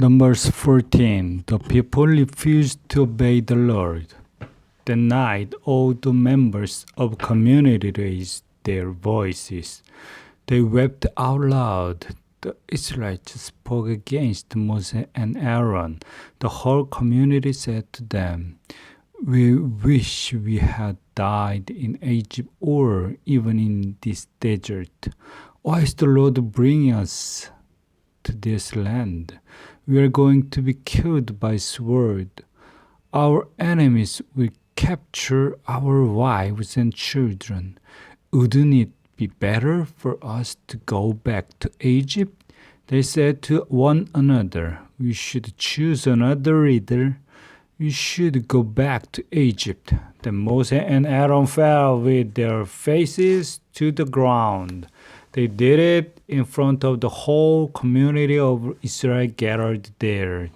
Numbers 14. The people refused to obey the Lord. That night, all the members of the community raised their voices. They wept out loud. The Israelites spoke against Moses and Aaron. The whole community said to them, "We wish we had died in Egypt or even in this desert. Why is the Lord bringing us to this land? We are going to be killed by sword. Our enemies will capture our wives and children. Wouldn't it be better for us to go back to Egypt?" They said to one another, "We should choose another leader. We should go back to Egypt." Then Moses and Aaron fell with their faces to the ground. They did it in front of the whole community of Israel gathered there.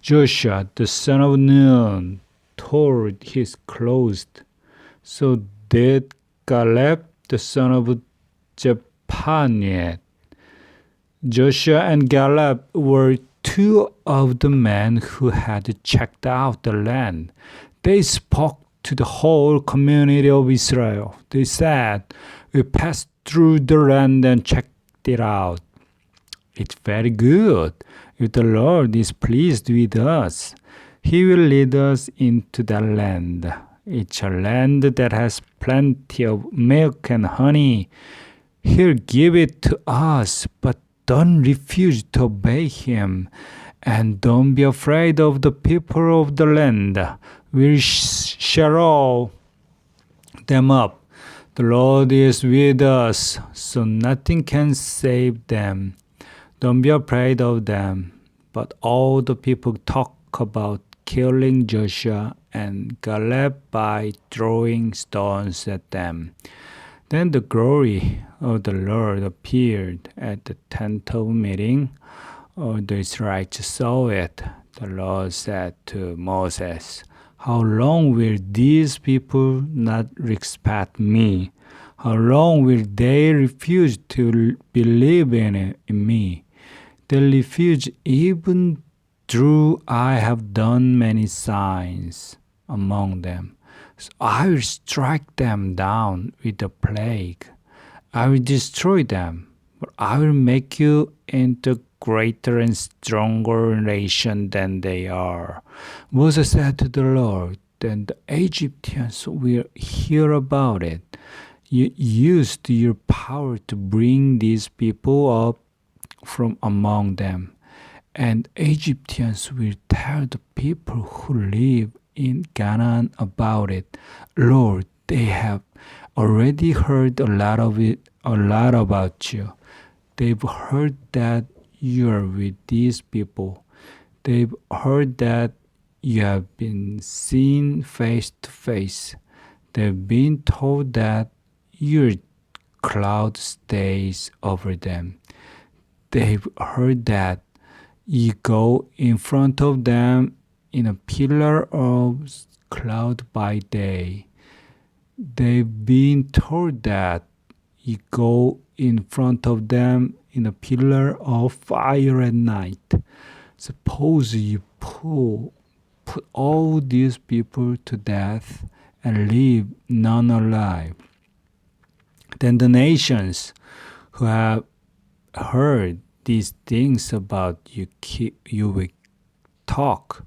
Joshua, the son of Nun, tore his clothes. So did Caleb, the son of Jephunneh. Joshua and Caleb were two of the men who had checked out the land. They spoke to the whole community of Israel. They said, "We passed through the land and checked it out. It's very good. If the Lord is pleased with us, He will lead us into that land. It's a land that has plenty of milk and honey. He'll give it to us, but don't refuse to obey Him. And don't be afraid of the people of the land. We'll swallow them up. The Lord is with us, so nothing can save them. Don't be afraid of them." But all the people talk about killing Joshua and Caleb by throwing stones at them. Then the glory of the Lord appeared at the tent of meeting. All the Israelites saw it. The Lord said to Moses, "How long will these people not respect me? How long will they refuse to believe in me? They refuse even though I have done many signs among them. So I will strike them down with a plague. I will destroy them, but I will make you into greater and stronger nation than they are." Moses said to the Lord, "Then the Egyptians will hear about it. You used your power to bring these people up from among them, and Egyptians will tell the people who live in Canaan about it. Lord, they have already heard a lot about you. They've heard that you are with these people. They've heard that you have been seen face to face. They've been told that your cloud stays over them. They've heard that you go in front of them in a pillar of cloud by day. They've been told that you go in front of them in a pillar of fire at night. Suppose you put all these people to death and leave none alive. Then the nations who have heard these things about you will talk.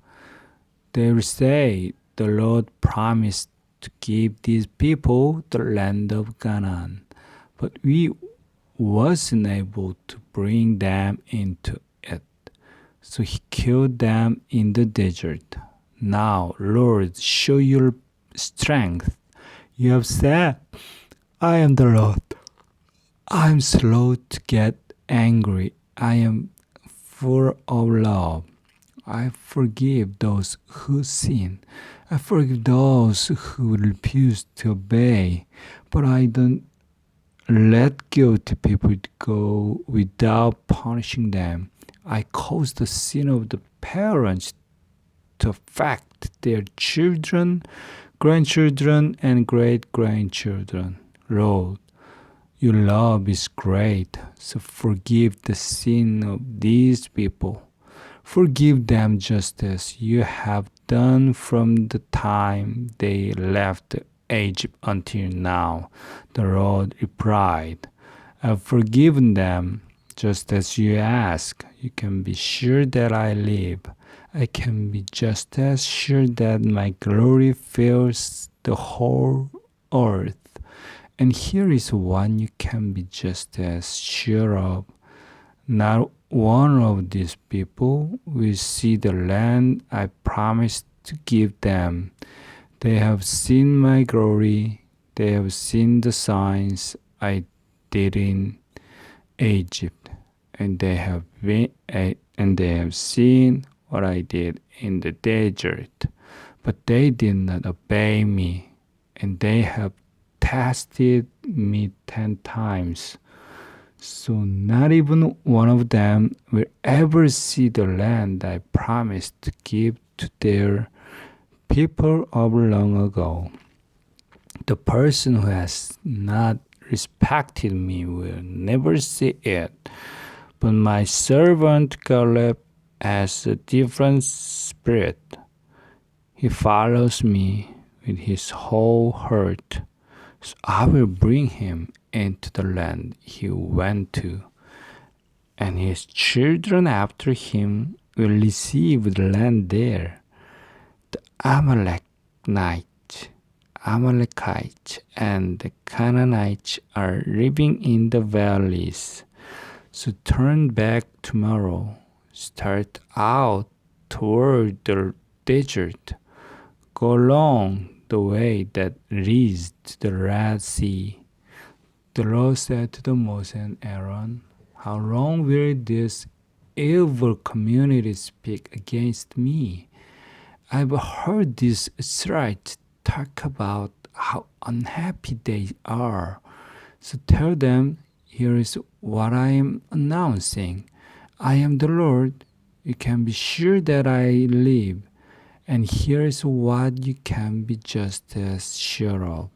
They will say, 'The Lord promised to give these people the land of Canaan, but we wasn't able to bring them into it. So He killed them in the desert. Now, Lord, show your strength. You have said, I am the Lord. I am slow to get angry. I am full of love. I forgive those who sin. I forgive those who refuse to obey. But I don't let guilty people go without punishing them. I cause the sin of the parents to affect their children, grandchildren, and great-grandchildren. Lord, your love is great, so forgive the sin of these people. Forgive them just as you have done from the time they left Egypt until now. The Lord replied, I've forgiven them just as you ask. You can be sure that I live. I can be just as sure that my glory fills the whole earth. And here is one you can be just as sure of. Not one of these people will see the land I promised to give them. They have seen my glory. They have seen the signs I did in Egypt, and they have seen what I did in the desert. But they did not obey me, and they have tested me 10 times. So not even one of them will ever see the land I promised to give to their people of long ago. The person who has not respected me will never see it. But my servant Caleb has a different spirit. He follows me with his whole heart. So I will bring him into the land he went to, and his children after him will receive the land there. The Amalekites, and the Canaanites are living in the valleys. So turn back tomorrow. Start out toward the desert. Go along the way that leads to the Red Sea. The Lord said to Moses and Aaron, how long will this evil community speak against me? I've heard these Israelites talk about how unhappy they are. So tell them, here is what I am announcing. I am the Lord. You can be sure that I live. And here is what you can be just as sure of.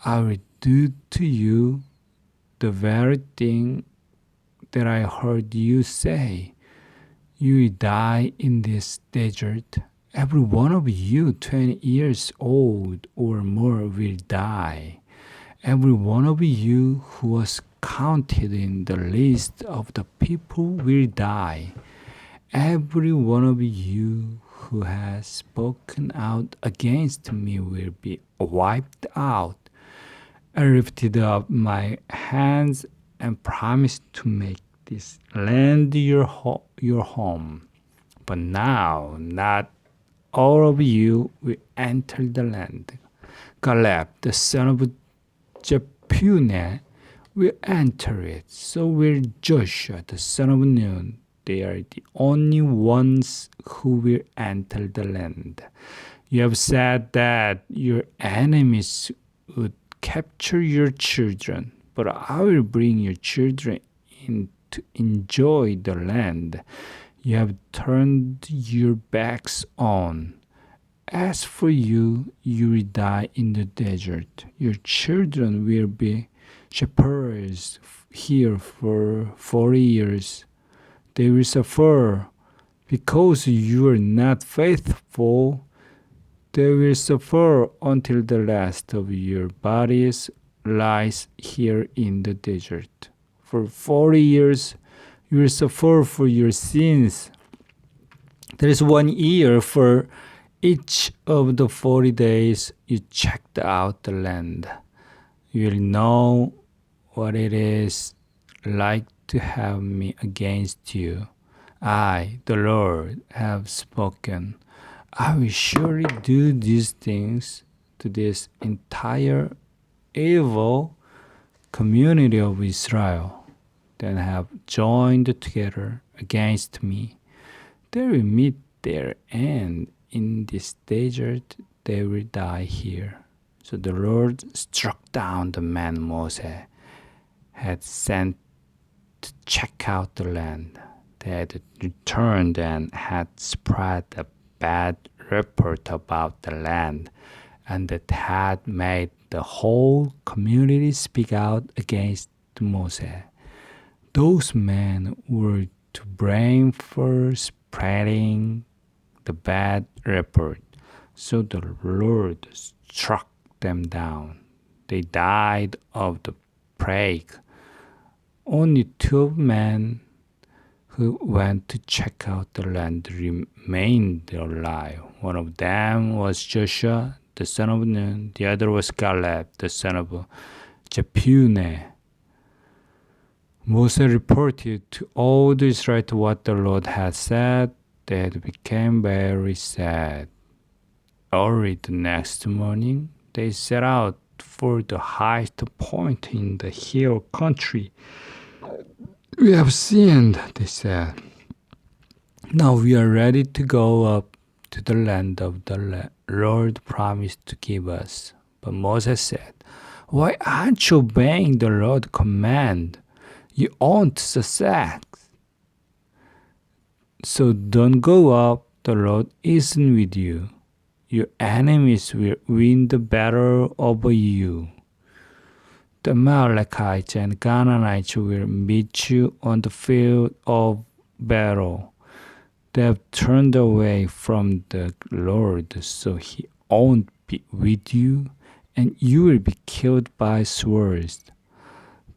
I will do to you the very thing that I heard you say. You will die in this desert. Every one of you 20 years old or more will die. Every one of you who was counted in the list of the people will die. Every one of you who has spoken out against me will be wiped out. I lifted up my hands and promised to make this land your home. But now, not all of you will enter the land. Caleb, the son of Jephunneh, will enter it. So will Joshua, the son of Nun. They are the only ones who will enter the land. You have said that your enemies would capture your children, but I will bring your children in to enjoy the land you have turned your backs on. As for you, you will die in the desert. Your children will be shepherds here for 40 years. They will suffer because you are not faithful. They will suffer until the last of your bodies lies here in the desert. For 40 years you will suffer for your sins. There is 1 year for each of the 40 days you checked out the land. You will know what it is like to have me against you. I, the Lord, have spoken. I will surely do these things to this entire evil community of Israel that have joined together against me. They will meet their end in this desert. They will die here. So the Lord struck down the man Moses had sent to check out the land. They had returned and had spread a bad report about the land, and that had made the whole community speak out against Moses. Those men were to blame for spreading the bad report. So the Lord struck them down. They died of the plague. Only 2 men who went to check out the land remained alive. One of them was Joshua, the son of Nun. The other was Caleb, the son of Jephunneh. Moses reported to all the Israelites what the Lord had said. They became very sad. Early the next morning, they set out for the highest point in the hill country. "We have sinned," they said. "Now we are ready to go up to the land of the Lord promised to give us." But Moses said, "Why aren't you obeying the Lord's command? You owned the sacks. So don't go up. The Lord isn't with you. Your enemies will win the battle over you. The Amalekites and Canaanites will meet you on the field of battle. They have turned away from the Lord, so He won't be with you, and you will be killed by swords."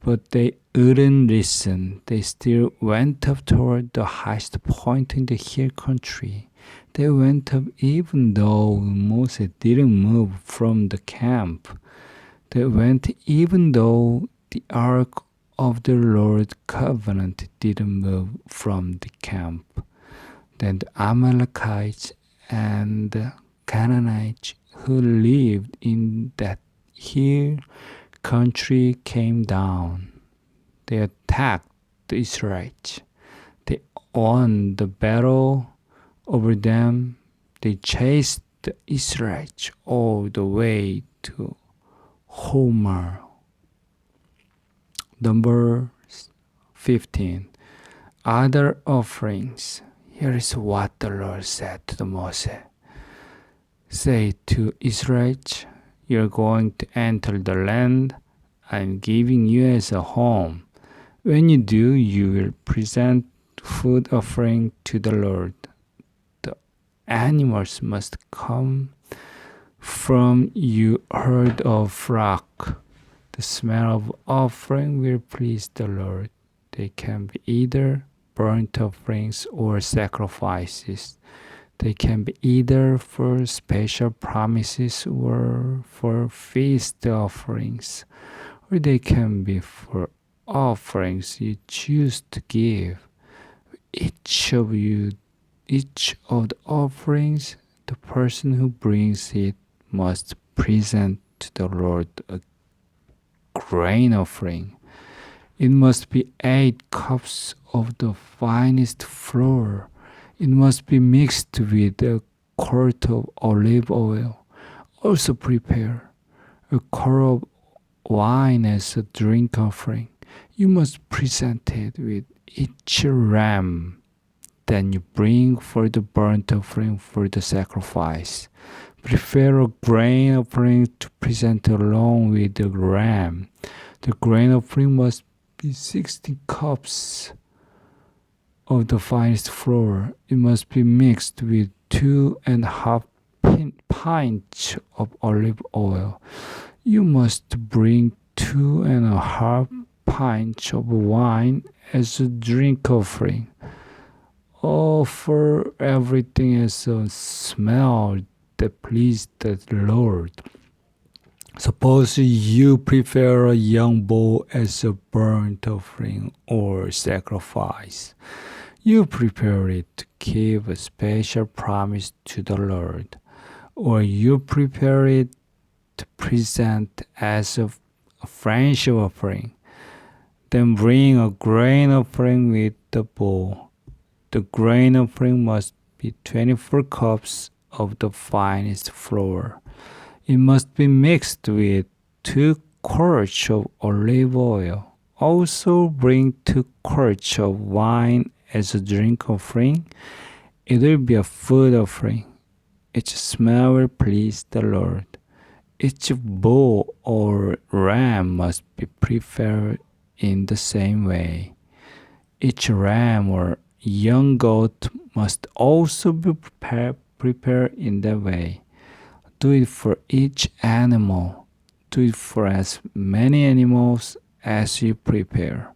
But they wouldn't listen. They still went up toward the highest point in the hill country. They went up even though Moses didn't move from the camp. They went even though the ark of the Lord's covenant didn't move from the camp. Then the Amalekites and the Canaanites who lived in that hill country came down. They attacked the Israelites. They won the battle over them. They chased the Israelites all the way to Homer. Number 15. Other offerings. Here is what the Lord said to Moses. "Say to Israelites, you're going to enter the land I'm giving you as a home. When you do, you will present food offering to the Lord. The animals must come from your herd of flock. The smell of offering will please the Lord. They can be either burnt offerings or sacrifices. They can be either for special promises or for feast offerings, or they can be for offerings you choose to give. Each of the offerings, the person who brings it must present to the Lord a grain offering. It must be 8 cups of the finest flour. It must be mixed with a quart of olive oil. Also prepare a quart of wine as a drink offering. You must present it with each ram. Then you bring for the burnt offering for the sacrifice. Prepare a grain offering to present along with the ram. The grain offering must be 60 cups of the finest flour. It must be mixed with 2.5 pints of olive oil. You must bring 2.5 pints of wine as a drink offering. Offer everything as a smell that pleased the Lord. Suppose you prepare a young bull as a burnt offering or sacrifice. You prepare it to give a special promise to the Lord, or you prepare it to present as a friendship offering. Then bring a grain offering with the bull. The grain offering must be 24 cups of the finest flour. It must be mixed with 2 quarts of olive oil. Also bring 2 quarts of wine as a drink offering. It will be a food offering. Its smell will please the Lord. Each bull or ram must be prepared in the same way. Each ram or young goat must also be prepared in that way. Do it for each animal. Do it for as many animals as you prepare.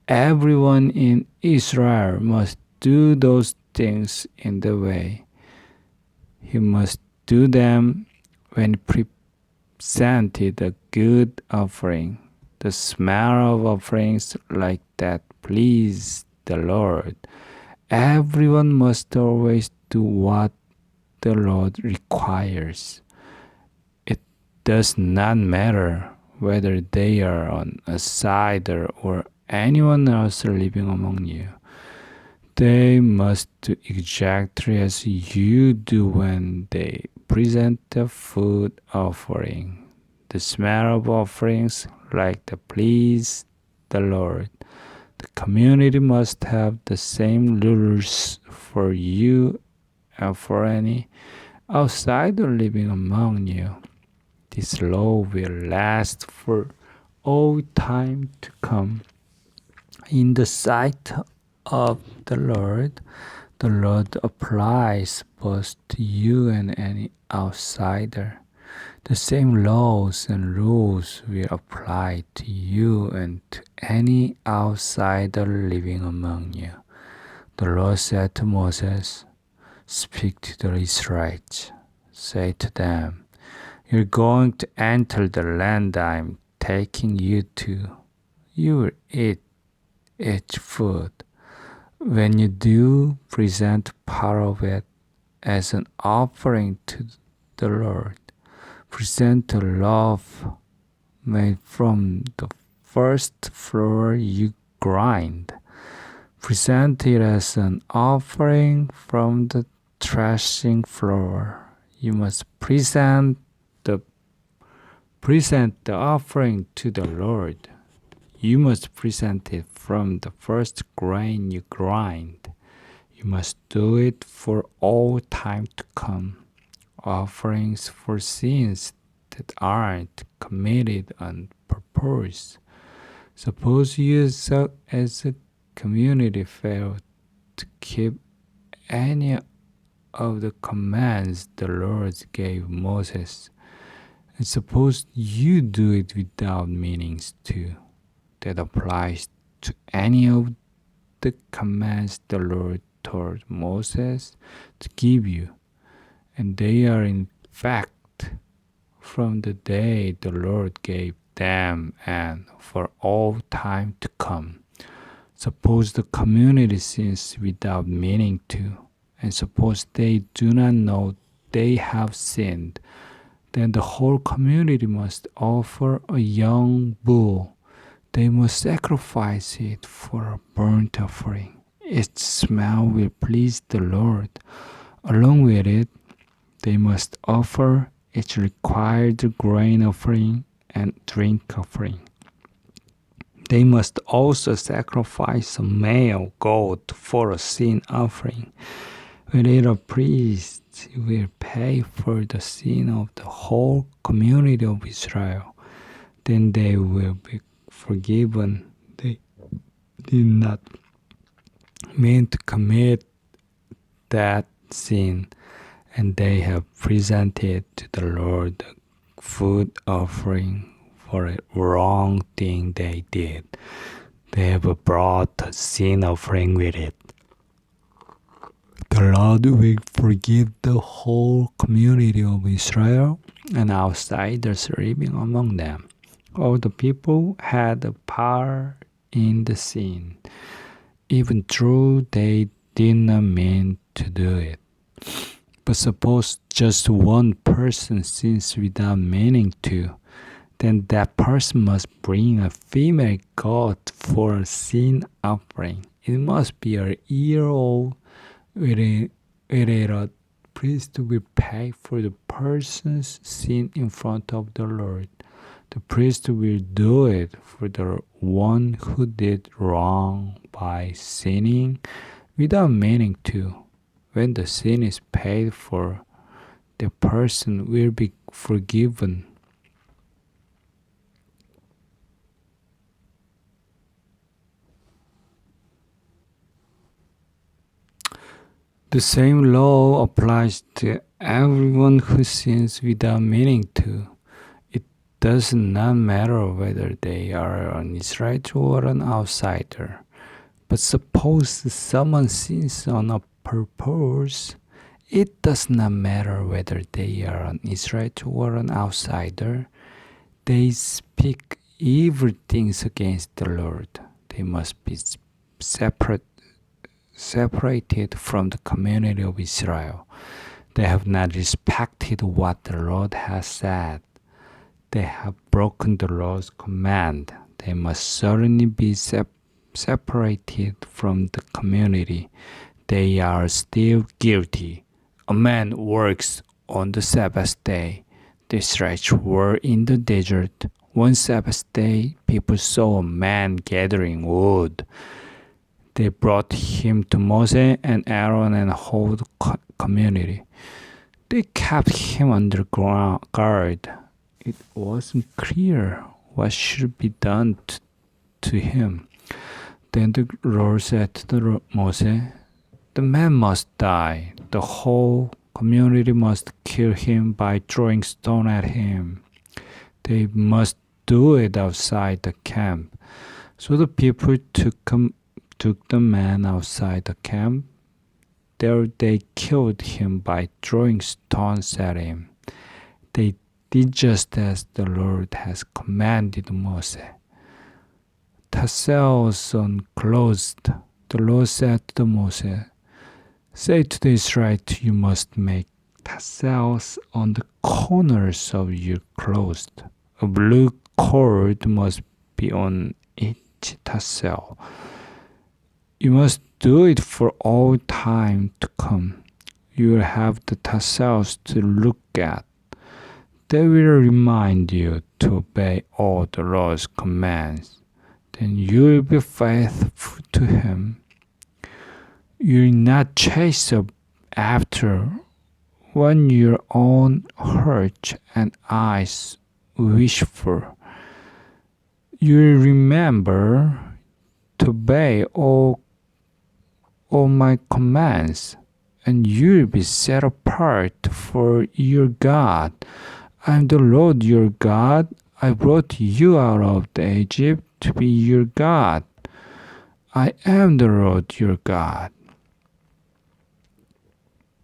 Everyone in Israel must do those things in the way. He must do them when presented a good offering. The smell of offerings like that please the Lord. Everyone must always do what the Lord requires. It does not matter whether they are an outsider or anyone else living among you. They must do exactly as you do when they present the food offering. The smell of offerings like the please the Lord. The community must have the same rules for you and for any outsider living among you. This law will last for all time to come. In the sight of the Lord applies both to you and any outsider. The same laws and rules will apply to you and to any outsider living among you. The Lord said to Moses, "Speak to the Israelites. Say to them, you're going to enter the land I'm taking you to. You will eat its food. When you do, present part of it as an offering to the Lord. Present a loaf made from the first flour you grind. Present it as an offering from the threshing floor. You must present the offering to the Lord. You must present it from the first grain you grind. You must do it for all time to come. Offerings for sins that aren't committed on purpose. Suppose you as a community fail to keep any of the commands the Lord gave Moses. And suppose you do it without meanings to. That applies to any of the commands the Lord told Moses to give you. And they are in fact from the day the Lord gave them and for all time to come. Suppose the community sins without meaning to, and suppose they do not know they have sinned, then the whole community must offer a young bull. They must sacrifice it for a burnt offering. Its smell will please the Lord. Along with it, they must offer its required grain offering and drink offering. They must also sacrifice a male goat for a sin offering. When a priest will pay for the sin of the whole community of Israel, then they will be forgiven. They did not mean to commit that sin, and they have presented to the Lord a food offering for a wrong thing they did. They have brought a sin offering with it. The Lord will forgive the whole community of Israel and outsiders living among them. All the people had a part in the sin, even though they did not mean to do it. But suppose just one person sins without meaning to, then that person must bring a female goat for a sin offering. It must be a year-old. With it, a priest will pay for the person's sin in front of the Lord. The priest will do it for the one who did wrong by sinning without meaning to. When the sin is paid for, the person will be forgiven. The same law applies to everyone who sins without meaning to. It does not matter whether they are an Israelite or an outsider. But suppose someone sins on a purpose. It does not matter whether they are an Israelite or an outsider. They speak evil things against the Lord. They must be separated from the community of Israel. They have not respected what the Lord has said. They have broken the Lord's command. They must certainly be separated from the community. They are still guilty. A man works on the Sabbath day. The Israelites were in the desert. One Sabbath day, people saw a man gathering wood. They brought him to Moses and Aaron and the whole community. They kept him under guard. It wasn't clear what should be done to him. Then the Lord said to Moses, "The man must die. The whole community must kill him by throwing stone at him. They must do it outside the camp." So the people took the man outside the camp. There they killed him by throwing stones at him. They did just as the Lord has commanded Moses. Tassels unclosed. The Lord said to Moses, "Say to the Israelites, you must make tassels on the corners of your clothes. A blue cord must be on each tassel. You must do it for all time to come. You will have the tassels to look at. They will remind you to obey all the Lord's commands. Then you will be faithful to Him. You will not chase after what your own heart and eyes wish for. You will remember to obey all my commands, and you will be set apart for your God. I am the Lord your God. I brought you out of Egypt to be your God. I am the Lord your God.